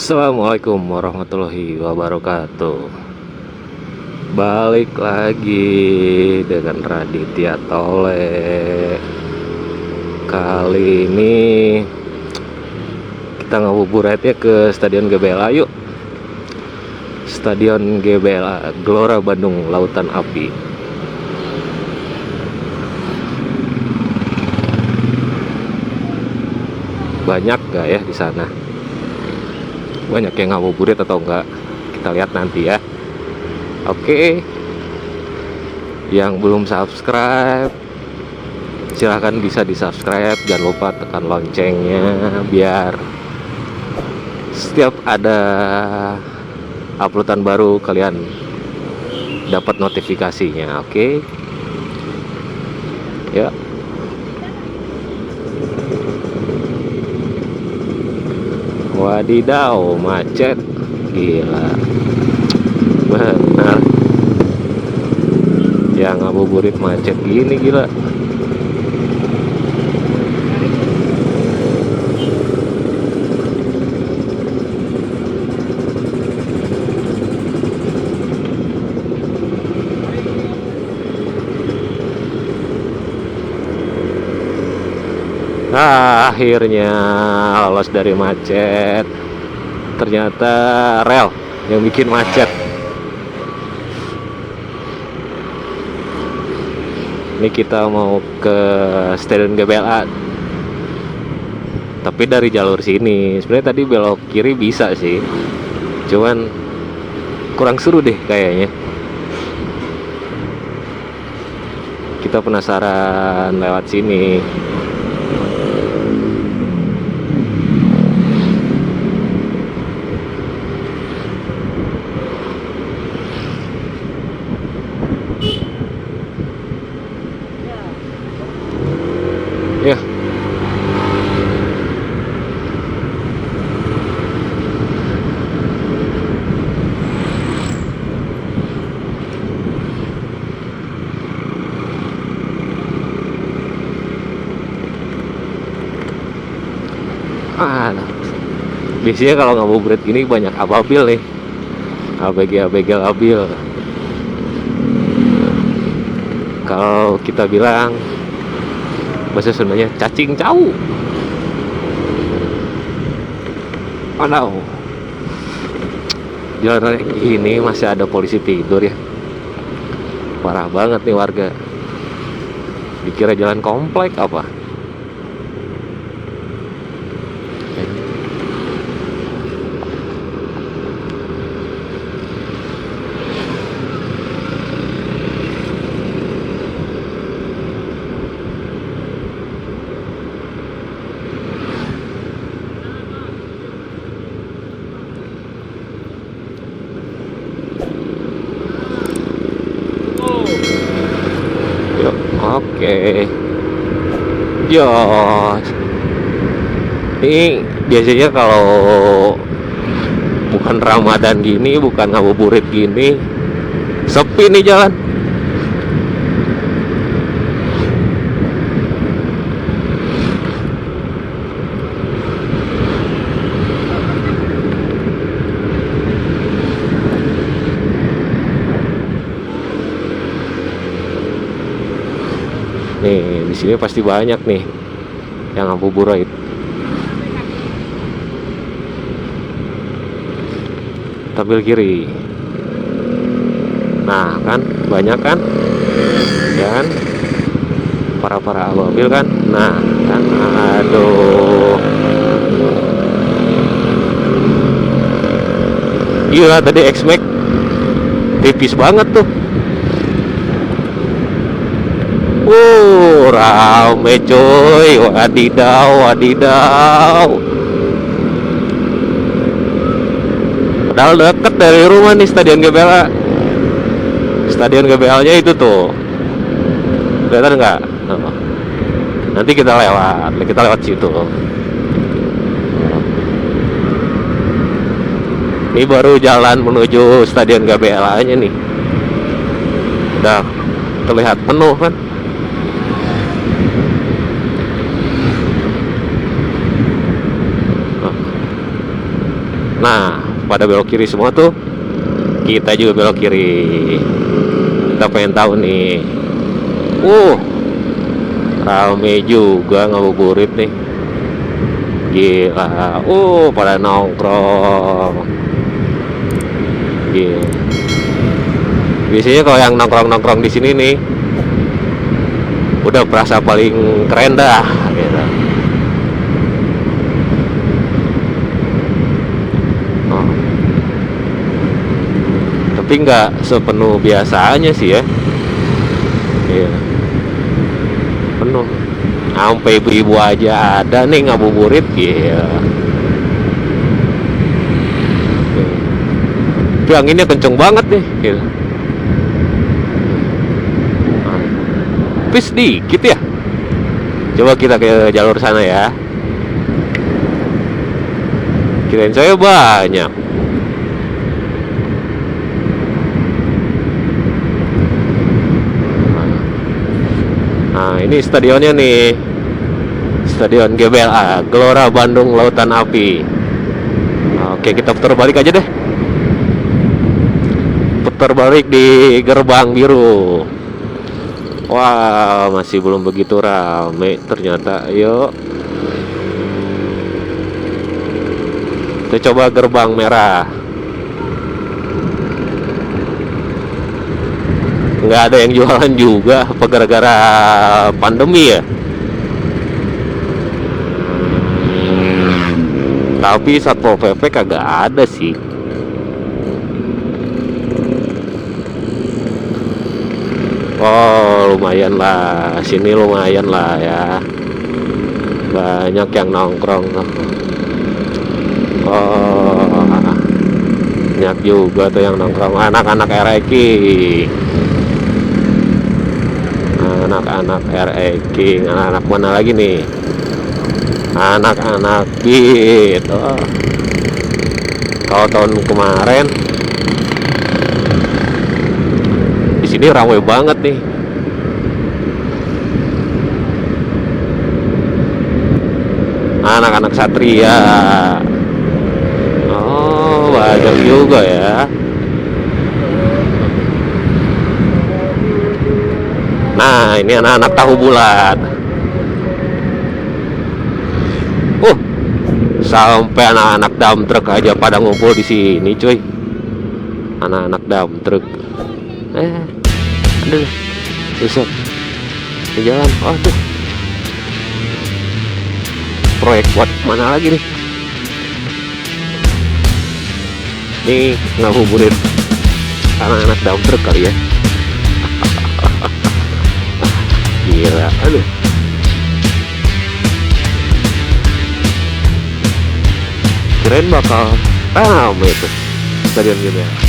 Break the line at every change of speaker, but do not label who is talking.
Assalamualaikum warahmatullahi wabarakatuh. Balik lagi dengan Raditya Tole. Kali ini kita ngabuburitnya ke Stadion GBLA yuk. Stadion GBLA Gelora Bandung Lautan Api. Banyak gak ya di sana? Banyak yang ngabuburit atau enggak, kita lihat nanti ya. Oke, yang belum subscribe silahkan bisa di subscribe, jangan lupa tekan loncengnya biar setiap ada uploadan baru kalian dapat notifikasinya. Oke ya. Wadidaw, macet gila benar, yang ngabuburit macet gini gila. Akhirnya lolos dari macet. Ternyata rel yang bikin macet. Ini kita mau ke Stadion GBLA, tapi dari jalur sini. Sebenarnya tadi belok kiri bisa sih, cuman kurang seru deh kayaknya. Kita penasaran lewat sini. Ya. Biasanya kalau ngabuburit gini banyak ababil nih. ABG labil. Kalau kita bilang bahasa Sundanya cacing cau. Oh no. Jalan ini masih ada polisi tidur ya. Parah banget nih warga. Dikira jalan komplek apa? Oke. Yo. Ini biasanya kalau bukan Ramadan gini, bukan ngabuburit gini, sepi nih jalan. Nih, di sini pasti banyak nih yang ngabuburit. Tabel kiri. Nah, kan banyak kan? Dan para ababil kan. Nah, kan aduh. Gila tadi X-Max tipis banget tuh. Rame coy, wadidaw. Padahal deket dari rumah nih Stadion GBLA. Stadion GBLA-nya itu tuh, kelihatan nggak? Nanti kita lewat situ. Ini baru jalan menuju Stadion GBLA-nya nih. Udah terlihat penuh kan? Nah, pada belok kiri semua tuh, kita juga belok kiri. Kita pengen tahu nih. Rame juga ngabuburit nih. Gila. Pada nongkrong. Gila. Biasanya kalau yang nongkrong-nongkrong di sini nih, udah berasa paling keren dah gitu. Tapi nggak sepenuh biasanya sih ya. Iya. Penuh. Sampai ibu-ibu aja ada nih ngabuburit gitu. Tapi anginnya kenceng banget nih gitu. Tapi sedikit ya. Coba kita ke jalur sana ya. Kirain saya banyak. Nah, ini stadionnya nih. Stadion GBLA, Gelora Bandung Lautan Api. Oke, kita putar balik aja deh. Putar balik di gerbang biru. Wah, masih belum begitu rame ternyata. Yuk. Kita coba gerbang merah. Nggak ada yang jualan juga, apa gara-gara pandemi ya? Tapi Satpol PP kagak ada sih. Lumayan lah, sini lumayan lah ya. Banyak yang nongkrong. Banyak juga tuh yang nongkrong. Anak-anak RX. Anak-anak RX. Anak-anak mana lagi nih? Anak-anak Beat. Kalau tahun kemarin di sini ramai banget nih. Anak-anak Satria. Banyak juga ya. Nah, ini anak-anak tahu bulat. Sampai anak-anak dump truck aja pada ngumpul di sini, cuy. Anak-anak dump truck. Aduh, susah. Di jalan, tuh. Proyek buat mana lagi nih? Nih ngabuburit anak-anak dump truck kali ya. Gila, aduh. Kirain bakal rame tuh stadion GBLA.